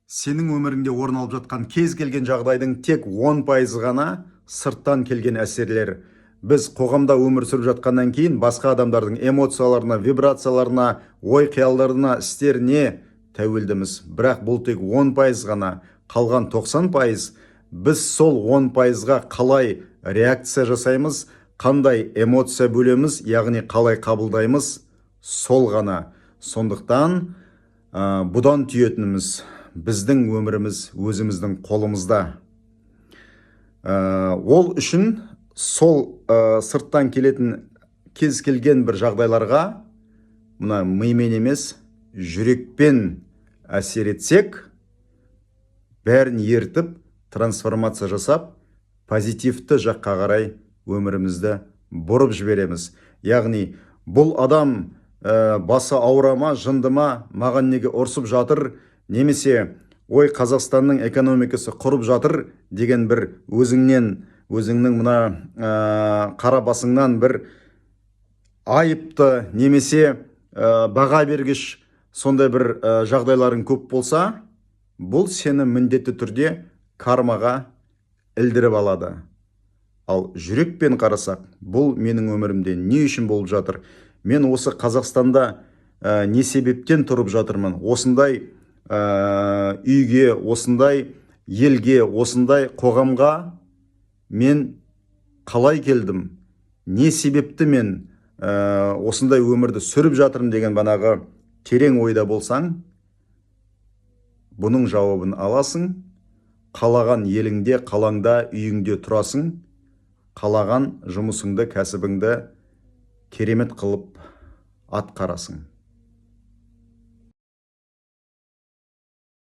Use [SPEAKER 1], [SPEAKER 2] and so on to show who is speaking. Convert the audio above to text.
[SPEAKER 1] Сенің өміріңде орын алып жатқан кез келген жағдайдың тек 10% ғана сырттан келген әсерлер. Біз қоғамда өмір сүріп жатқаннан кейін басқа адамдардың эмоцияларына, вибрацияларына, ой қиялдарына, істеріне тәуелдіміз. Бірақ бұл тек 10% ғана. Қалған 90% біз сол 10%-ға қалай реакция жасаймыз, қандай эмоция бөлеміз, яғни қалай қабылдаймыз, сол ғана. Сондықтан бұдан түйетініміз біздің өміріміз өзіміздің қолымызда. Ол үшін сол сырттан келетін кез келген бір жағдайларға мына мимен емес, жүрекпен әсер етсек, бәрін ертіп, трансформация жасап, позитивті жаққа қарай өмірімізді бұрып жібереміз. Яғни, бұл адам басы ауырама, жындыма, маған неге ұрсып жатыр, немесе ой Қазақстанның экономикасы құрып жатыр деген бір өзіңнің мына қара басыңнан бір айыпты немесе баға бергіш сондай бір жағдайларың көп болса, бұл сені міндетті түрде кармаға ілдіріп алады. Ал жүрекпен қарасақ, бұл менің өмірімде не үшін болып жатыр? Мен осы Қазақстанда не себептен тұрып жатырмын? Осындай үйге, осындай елге, осындай қоғамға мен қалай келдім? Не себепті мен осындай өмірді сүріп жатырмын деген банағы терең ойда болсаң, бұның жауабын аласың. Қалаған еліңде, қалаңда, үйіңде тұрасың. Қалаған жұмысыңды, кәсібіңді керемет қылып атқарасың.